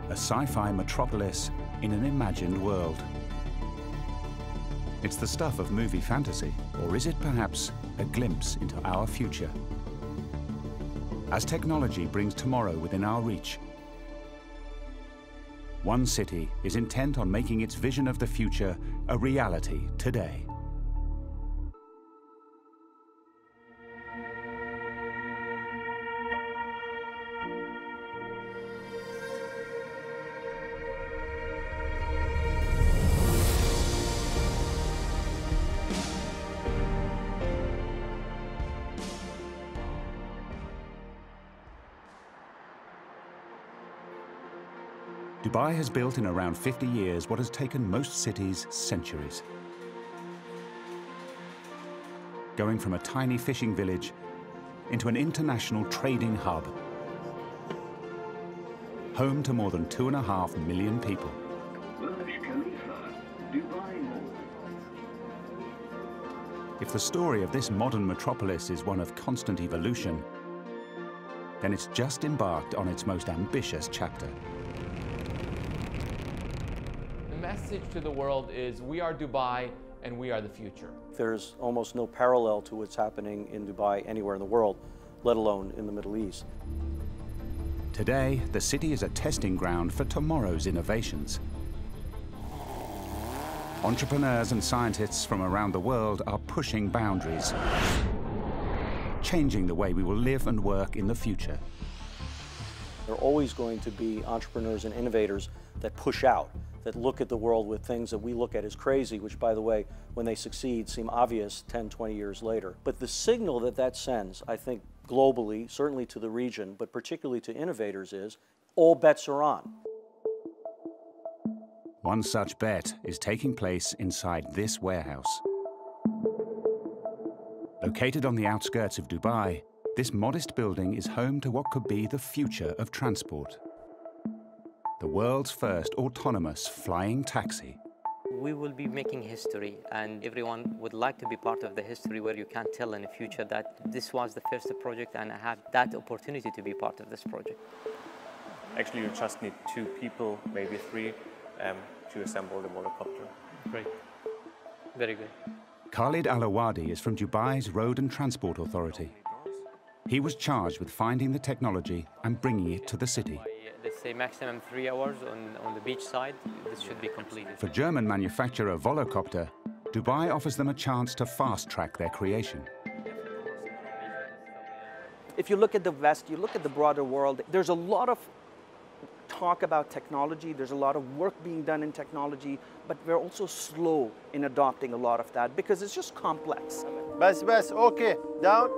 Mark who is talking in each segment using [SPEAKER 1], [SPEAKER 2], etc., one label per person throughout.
[SPEAKER 1] a sci-fi metropolis in an imagined world. It's the stuff of movie fantasy, or is it perhaps a glimpse into our future? As technology brings tomorrow within our reach, one city is intent on making its vision of the future a reality today. Dubai has built in around 50 years what has taken most cities centuries. Going from a tiny fishing village into an international trading hub, home to more than 2.5 million people. If the story of this modern metropolis is one of constant evolution, then it's just embarked on its most ambitious chapter.
[SPEAKER 2] The message to the world is, we are Dubai and we are the future.
[SPEAKER 3] There's almost no parallel to what's happening in Dubai anywhere in the world, let alone in the Middle East.
[SPEAKER 1] Today, the city is a testing ground for tomorrow's innovations. Entrepreneurs and scientists from around the world are pushing boundaries, changing the way we will live and work in the future.
[SPEAKER 3] There are always going to be entrepreneurs and innovators that push out, that look at the world with things that we look at as crazy, which, by the way, when they succeed, seem obvious 10, 20 years later. But the signal that that sends, I think, globally, certainly to the region, but particularly to innovators, is all bets are on.
[SPEAKER 1] One such bet is taking place inside this warehouse. Located on the outskirts of Dubai, this modest building is home to what could be the future of transport. The world's first autonomous flying taxi.
[SPEAKER 4] We will be making history, and everyone would like to be part of the history where you can tell in the future that this was the first project and I had that opportunity to be part of this project.
[SPEAKER 5] Actually, you just need 2 people, maybe 3, to assemble the monocopter.
[SPEAKER 4] Great. Very good.
[SPEAKER 1] Khalid Al-Awadi is from Dubai's Road and Transport Authority. He was charged with finding the technology and bringing it to the city.
[SPEAKER 4] They say maximum 3 hours on the beach side. This should be completed.
[SPEAKER 1] For German manufacturer Volocopter, Dubai offers them a chance to fast-track their creation.
[SPEAKER 6] If you look at the West, you look at the broader world, there's a lot of talk about technology, there's a lot of work being done in technology, but we're also slow in adopting a lot of that because it's just complex.
[SPEAKER 7] Bas, okay, down.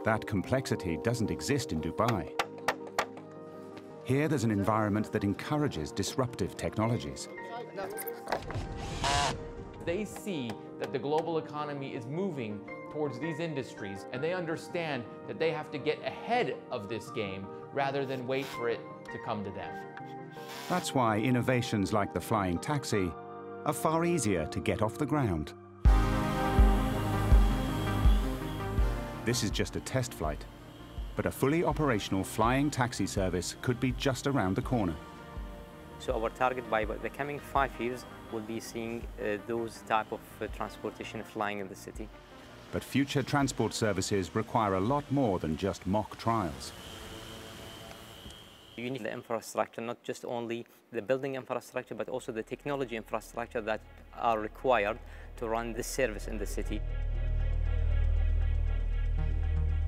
[SPEAKER 1] That complexity doesn't exist in Dubai. Here there's an environment that encourages disruptive technologies.
[SPEAKER 2] They see that the global economy is moving towards these industries, and they understand that they have to get ahead of this game rather than wait for it to come to them.
[SPEAKER 1] That's why innovations like the flying taxi are far easier to get off the ground. This is just a test flight, but a fully operational flying taxi service could be just around the corner.
[SPEAKER 4] So our target by the coming 5 years will be seeing those type of transportation flying in the city.
[SPEAKER 1] But future transport services require a lot more than just mock trials.
[SPEAKER 4] You need the infrastructure, not just only the building infrastructure, but also the technology infrastructure that are required to run this service in the city.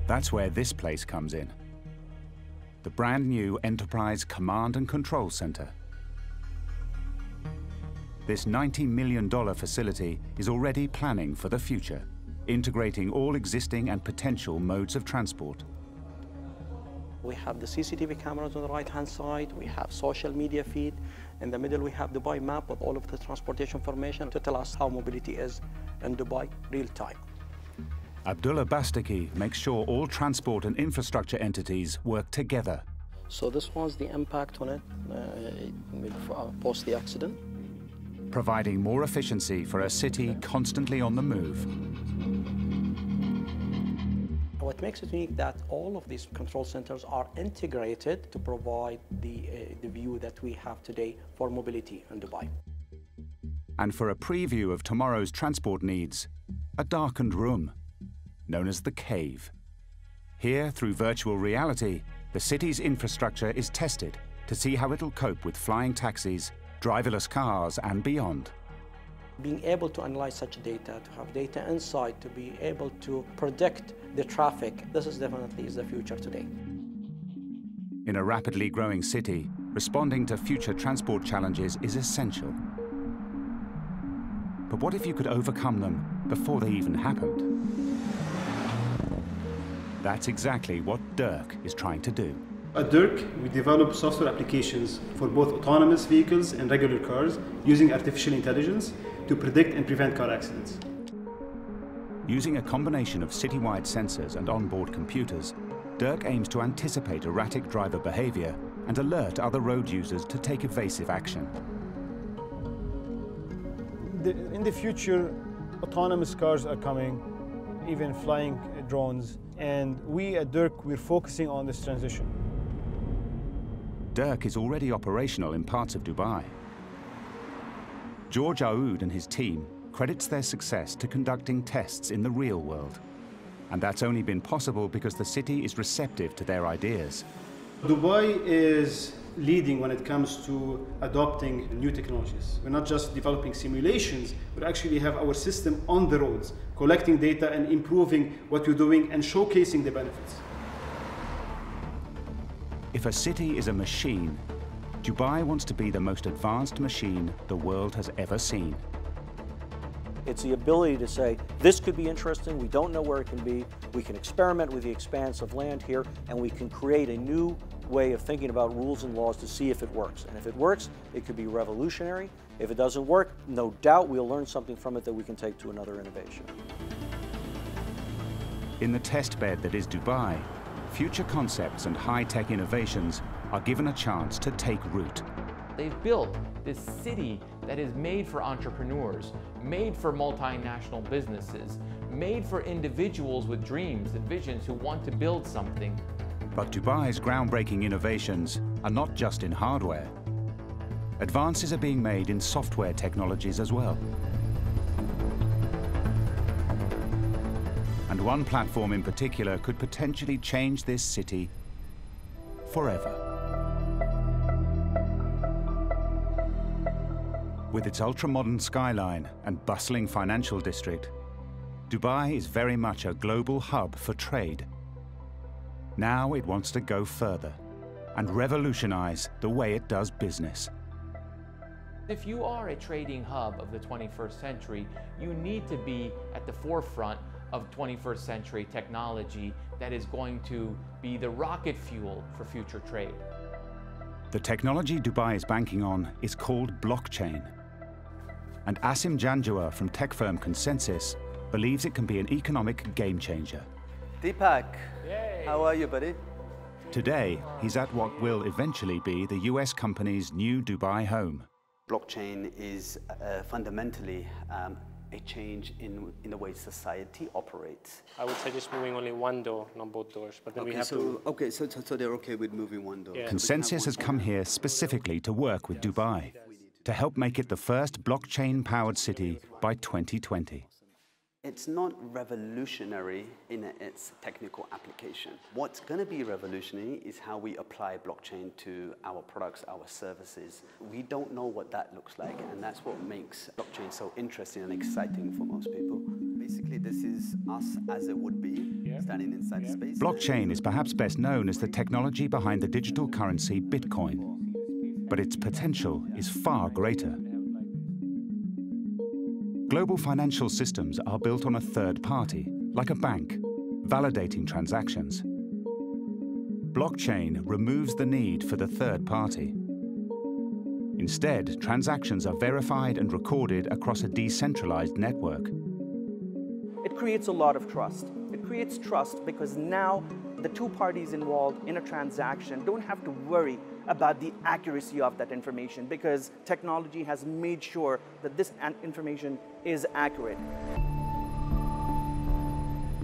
[SPEAKER 1] That's where this place comes in. The brand new Enterprise Command and Control Center. This $90 million facility is already planning for the future, integrating all existing and potential modes of transport.
[SPEAKER 6] We have the CCTV cameras on the right-hand side, we have social media feed. In the middle, we have Dubai map with all of the transportation information to tell us how mobility is in Dubai real time.
[SPEAKER 1] Abdullah Bastaki makes sure all transport and infrastructure entities work together.
[SPEAKER 6] So this was the impact on it post the accident.
[SPEAKER 1] Providing more efficiency for a city constantly on the move.
[SPEAKER 6] Our
[SPEAKER 8] What makes it unique that all of these control centers are integrated to provide the view that we have today for mobility in Dubai.
[SPEAKER 1] And for a preview of tomorrow's transport needs, a darkened room, known as the cave. Here, through virtual reality, the city's infrastructure is tested to see how it'll cope with flying taxis, driverless cars, and beyond.
[SPEAKER 8] Being able to analyze such data, to have data insight, to be able to predict the traffic, this is definitely the future today.
[SPEAKER 1] In a rapidly growing city, responding to future transport challenges is essential. But what if you could overcome them before they even happened? That's exactly what Dirk is trying to do.
[SPEAKER 9] At Dirk, we develop software applications for both autonomous vehicles and regular cars using artificial intelligence to predict and prevent car accidents.
[SPEAKER 1] Using a combination of citywide sensors and onboard computers, Dirk aims to anticipate erratic driver behavior and alert other road users to take evasive action.
[SPEAKER 9] In the future, autonomous cars are coming, even flying drones, and we at Dirk, we're focusing on this transition.
[SPEAKER 1] Dirk is already operational in parts of Dubai. George Aoud and his team credits their success to conducting tests in the real world. And that's only been possible because the city is receptive to their ideas.
[SPEAKER 9] Dubai is leading when it comes to adopting new technologies. We're not just developing simulations, we actually have our system on the roads, collecting data and improving what we're doing and showcasing the benefits.
[SPEAKER 1] If a city is a machine, Dubai wants to be the most advanced machine the world has ever seen.
[SPEAKER 3] It's the ability to say, this could be interesting, we don't know where it can be, we can experiment with the expanse of land here, and we can create a new way of thinking about rules and laws to see if it works. And if it works, it could be revolutionary. If it doesn't work, no doubt we'll learn something from it that we can take to another innovation.
[SPEAKER 1] In the test bed that is Dubai, future concepts and high-tech innovations are given a chance to take root.
[SPEAKER 2] They've built this city that is made for entrepreneurs, made for multinational businesses, made for individuals with dreams and visions who want to build something.
[SPEAKER 1] But Dubai's groundbreaking innovations are not just in hardware. Advances are being made in software technologies as well. And one platform in particular could potentially change this city forever. With its ultra-modern skyline and bustling financial district, Dubai is very much a global hub for trade. Now it wants to go further and revolutionize the way it does business.
[SPEAKER 2] If you are a trading hub of the 21st century, you need to be at the forefront of 21st century technology that is going to be the rocket fuel for future trade.
[SPEAKER 1] The technology Dubai is banking on is called blockchain. And Asim Janjua from tech firm Concierge believes it can be an economic game changer.
[SPEAKER 7] Deepak, how are you, buddy?
[SPEAKER 1] Today, he's at what will eventually be the US company's new Dubai home.
[SPEAKER 10] Blockchain is fundamentally a change in the way society operates.
[SPEAKER 5] I would suggest moving only one door, not both doors, but then we have
[SPEAKER 10] so they're okay with moving one door.
[SPEAKER 5] Yeah.
[SPEAKER 1] Concierge has come here specifically to work with Dubai, to help make it the first blockchain-powered city by 2020.
[SPEAKER 10] It's not revolutionary in its technical application. What's going to be revolutionary is how we apply blockchain to our products, our services. We don't know what that looks like, and that's what makes blockchain so interesting and exciting for most people. Basically, this is us as it would be, standing inside space.
[SPEAKER 1] Blockchain is perhaps best known as the technology behind the digital currency Bitcoin, but its potential is far greater. Global financial systems are built on a third party, like a bank, validating transactions. Blockchain removes the need for the third party. Instead, transactions are verified and recorded across a decentralized network.
[SPEAKER 6] It creates a lot of trust. It creates trust because now the two parties involved in a transaction don't have to worry about the accuracy of that information because technology has made sure that this information is accurate.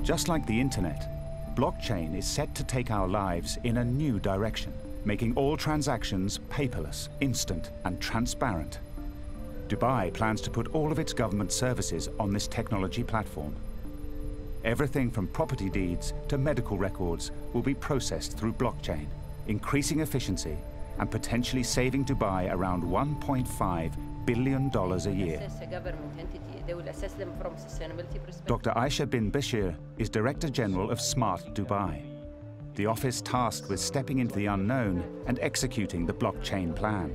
[SPEAKER 1] Just like the internet, blockchain is set to take our lives in a new direction, making all transactions paperless, instant, and transparent. Dubai plans to put all of its government services on this technology platform. Everything from property deeds to medical records will be processed through blockchain, increasing efficiency and potentially saving Dubai around $1.5 billion a year. Dr. Aisha bin Bashir is Director General of Smart Dubai, the office tasked with stepping into the unknown and executing the blockchain plan.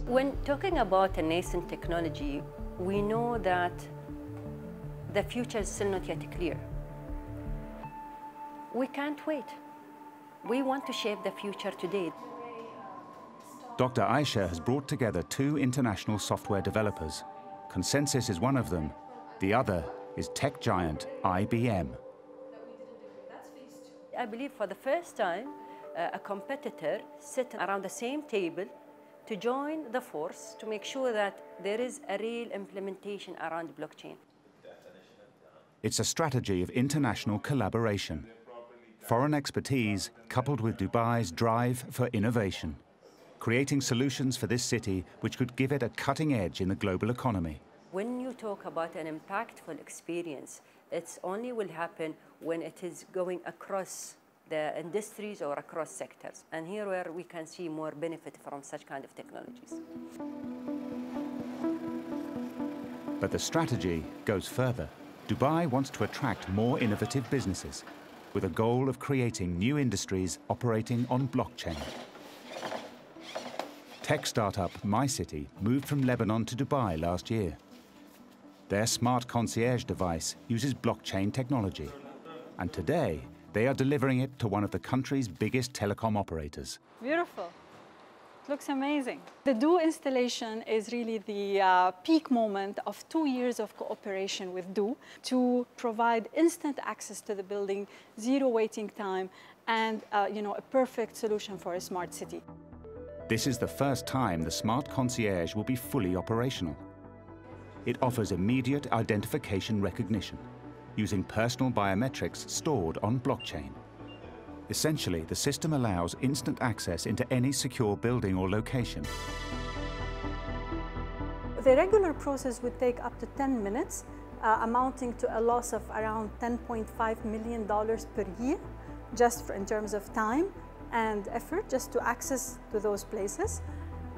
[SPEAKER 11] When talking about a nascent technology, we know that the future is still not yet clear. We can't wait. We want to shape the future today.
[SPEAKER 1] Dr. Aisha has brought together two international software developers. Consensus is one of them. The other is tech giant IBM.
[SPEAKER 11] I believe for the first time, a competitor sitting around the same table to join the force to make sure that there is a real implementation around blockchain.
[SPEAKER 1] It's a strategy of international collaboration. Foreign expertise coupled with Dubai's drive for innovation, creating solutions for this city which could give it a cutting edge in the global economy.
[SPEAKER 11] When you talk about an impactful experience, it only will happen when it is going across the industries or across sectors. And here where we can see more benefit from such kind of technologies.
[SPEAKER 1] But the strategy goes further. Dubai wants to attract more innovative businesses with a goal of creating new industries operating on blockchain. Tech startup MyCity moved from Lebanon to Dubai last year. Their smart concierge device uses blockchain technology, and today they are delivering it to one of the country's biggest telecom operators.
[SPEAKER 12] Beautiful. It looks amazing. The DO installation is really the peak moment of 2 years of cooperation with DO to provide instant access to the building, zero waiting time, and a perfect solution for a smart city.
[SPEAKER 1] This is the first time the smart concierge will be fully operational. It offers immediate identification recognition, using personal biometrics stored on blockchain. Essentially, the system allows instant access into any secure building or location.
[SPEAKER 12] The regular process would take up to 10 minutes, amounting to a loss of around $10.5 million per year, just in terms of time and effort, just to access to those places.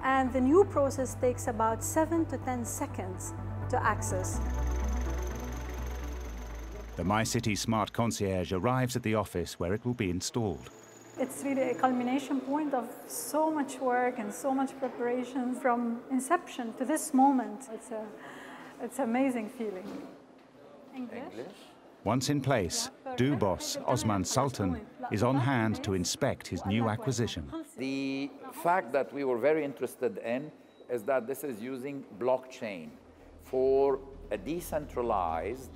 [SPEAKER 12] And the new process takes about 7 to 10 seconds to access.
[SPEAKER 1] The MyCity Smart Concierge arrives at the office where it will be installed.
[SPEAKER 12] It's really a culmination point of so much work and so much preparation from inception to this moment. It's an amazing feeling. English?
[SPEAKER 1] Once in place, DO boss Osman Sultan is on hand to inspect his new acquisition.
[SPEAKER 13] The fact that we were very interested in is that this is using blockchain for a decentralized,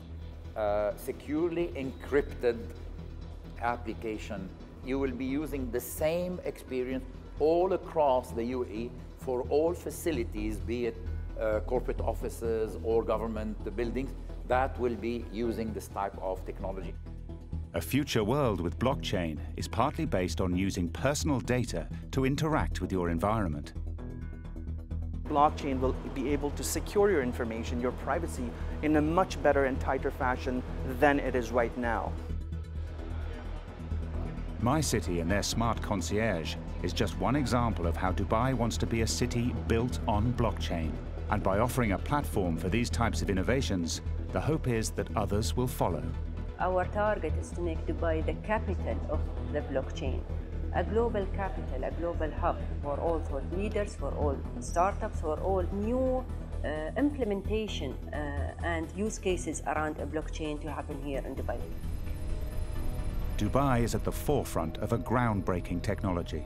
[SPEAKER 13] securely encrypted application. You will be using the same experience all across the UAE for all facilities, be it corporate offices or government buildings, that will be using this type of technology.
[SPEAKER 1] A future world with blockchain is partly based on using personal data to interact with your environment.
[SPEAKER 6] Blockchain will be able to secure your information, your privacy, in a much better and tighter fashion than it is right now.
[SPEAKER 1] MyCity and their smart concierge is just one example of how Dubai wants to be a city built on blockchain. And by offering a platform for these types of innovations, the hope is that others will follow.
[SPEAKER 11] Our target is to make Dubai the capital of the blockchain, a global capital, a global hub for all thought leaders, for all startups, for all new implementation and use cases around a blockchain to happen here in Dubai.
[SPEAKER 1] Dubai is at the forefront of a groundbreaking technology,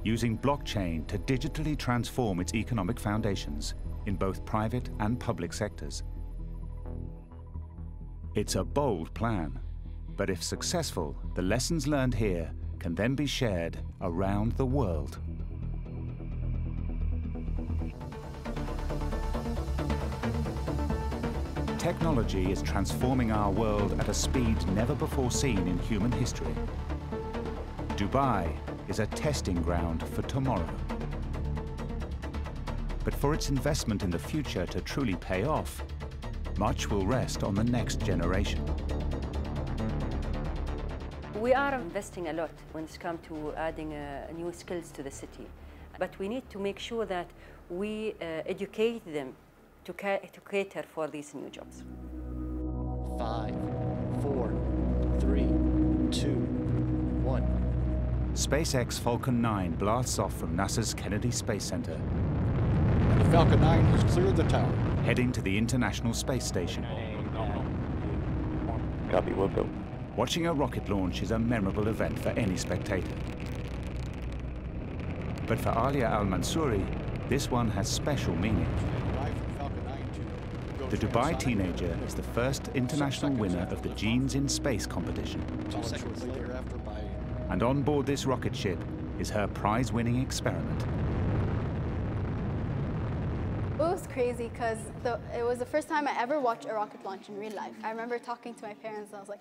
[SPEAKER 1] using blockchain to digitally transform its economic foundations in both private and public sectors. It's a bold plan, but if successful, the lessons learned here can then be shared around the world. technology is transforming our world at a speed never before seen in human history. Dubai is a testing ground for tomorrow. But for its investment in the future to truly pay off, much will rest on the next generation.
[SPEAKER 11] We are investing a lot when it comes to adding new skills to the city. But we need to make sure that we educate them to cater for these new jobs.
[SPEAKER 14] 5, 4, 3, 2, 1.
[SPEAKER 1] SpaceX Falcon 9 blasts off from NASA's Kennedy Space Center.
[SPEAKER 14] And the Falcon 9 has cleared the tower.
[SPEAKER 1] Heading to the International Space Station.
[SPEAKER 15] Copy, welcome.
[SPEAKER 1] Watching a rocket launch is a memorable event for any spectator. But for Alia Al-Mansouri, this one has special meaning. The Dubai teenager is the first international winner of the Genes in Space competition. And on board this rocket ship is her prize-winning experiment.
[SPEAKER 16] It was crazy because it was the first time I ever watched a rocket launch in real life. I remember talking to my parents and I was like,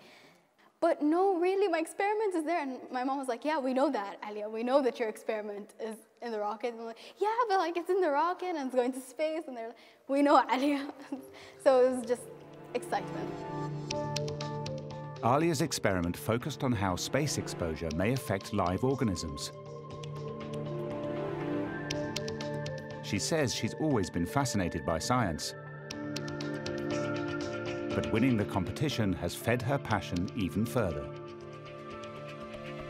[SPEAKER 16] but no, really, my experiment is there. And my mom was like, yeah, we know that, Alia. We know that your experiment is in the rocket. And I'm like, yeah, but like it's in the rocket and it's going to space. And they're like, we know, Alia. So it was just excitement.
[SPEAKER 1] Alia's experiment focused on how space exposure may affect live organisms. She says she's always been fascinated by science. But winning the competition has fed her passion even further.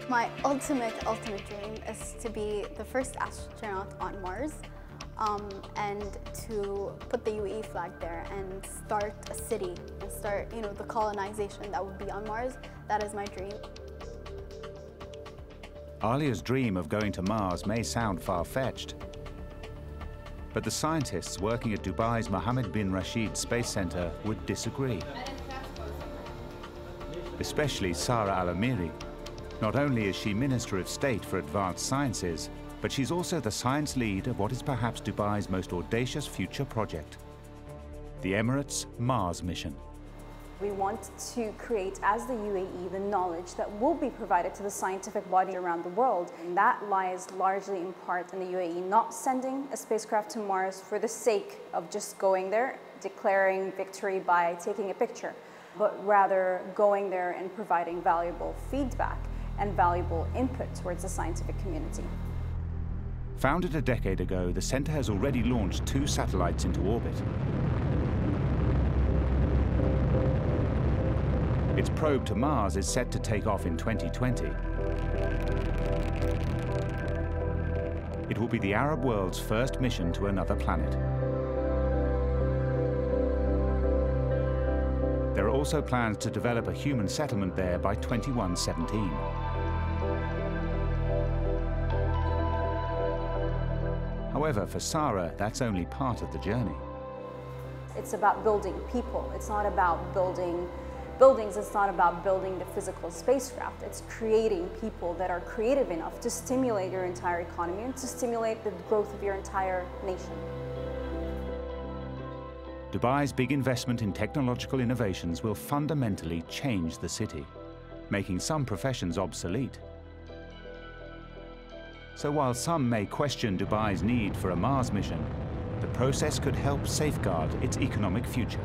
[SPEAKER 16] My ultimate dream is to be the first astronaut on Mars and to put the UAE flag there and start a city and start, the colonization that would be on Mars. That is my dream.
[SPEAKER 1] Alia's dream of going to Mars may sound far-fetched, but the scientists working at Dubai's Mohammed bin Rashid Space Center would disagree. Especially Sara Al-Amiri. Not only is she Minister of State for Advanced Sciences, but she's also the science lead of what is perhaps Dubai's most audacious future project, the Emirates Mars mission.
[SPEAKER 17] We want to create, as the UAE, the knowledge that will be provided to the scientific body around the world. And that lies largely in part in the UAE not sending a spacecraft to Mars for the sake of just going there, declaring victory by taking a picture, but rather going there and providing valuable feedback and valuable input towards the scientific community.
[SPEAKER 1] Founded a decade ago, the center has already launched 2 satellites into orbit. Its probe to Mars is set to take off in 2020. It will be the Arab world's first mission to another planet. There are also plans to develop a human settlement there by 2117. However, for Sara, that's only part of the journey.
[SPEAKER 17] It's about building people. It's not about building buildings. It's not about building the physical spacecraft. It's creating people that are creative enough to stimulate your entire economy and to stimulate the growth of your entire nation.
[SPEAKER 1] Dubai's big investment in technological innovations will fundamentally change the city, making some professions obsolete. So while some may question Dubai's need for a Mars mission, the process could help safeguard its economic future.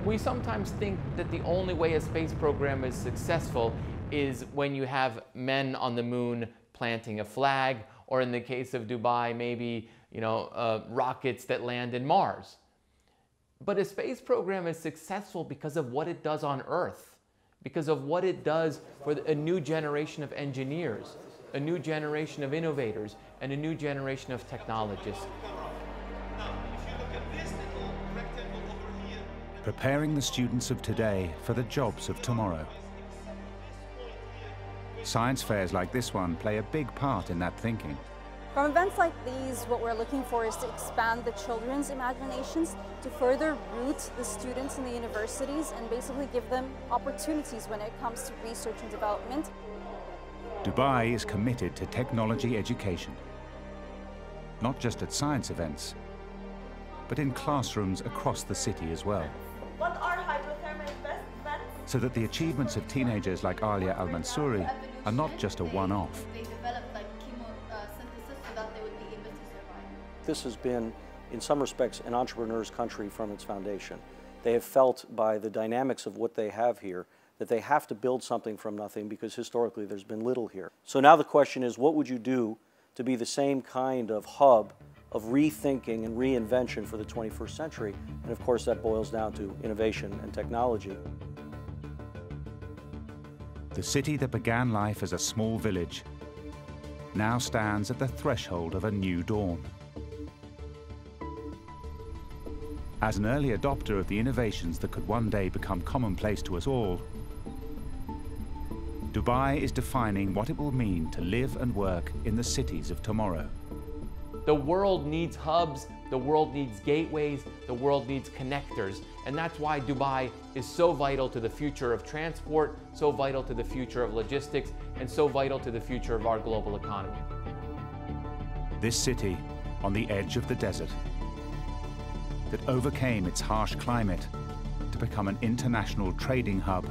[SPEAKER 2] We sometimes think that the only way a space program is successful is when you have men on the moon planting a flag, or in the case of Dubai, maybe rockets that land in Mars. But a space program is successful because of what it does on Earth, because of what it does for a new generation of engineers, a new generation of innovators, and a new generation of technologists.
[SPEAKER 1] Preparing the students of today for the jobs of tomorrow. Science fairs like this one play a big part in that thinking.
[SPEAKER 17] From events like these, what we're looking for is to expand the children's imaginations, to further root the students in the universities and basically give them opportunities when it comes to research and development.
[SPEAKER 1] Dubai is committed to technology education, not just at science events, but in classrooms across the city as well.
[SPEAKER 15] What are hydrothermal vents?
[SPEAKER 1] So that the achievements of teenagers like Alia Al-Mansouri are not just a one-off.
[SPEAKER 16] They developed like chemosynthesis so that they would be able to survive.
[SPEAKER 3] This has been, in some respects, an entrepreneur's country from its foundation. They have felt by the dynamics of what they have here that they have to build something from nothing because historically there's been little here. So now the question is, what would you do to be the same kind of hub of rethinking and reinvention for the 21st century? And of course that boils down to innovation and technology.
[SPEAKER 1] The city that began life as a small village now stands at the threshold of a new dawn. As an early adopter of the innovations that could one day become commonplace to us all, Dubai is defining what it will mean to live and work in the cities of tomorrow.
[SPEAKER 2] The world needs hubs, the world needs gateways, the world needs connectors, and that's why Dubai is so vital to the future of transport, so vital to the future of logistics, and so vital to the future of our global economy.
[SPEAKER 1] This city, on the edge of the desert, that overcame its harsh climate to become an international trading hub,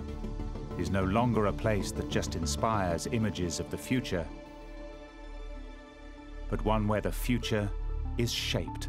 [SPEAKER 1] is no longer a place that just inspires images of the future, but one where the future is shaped.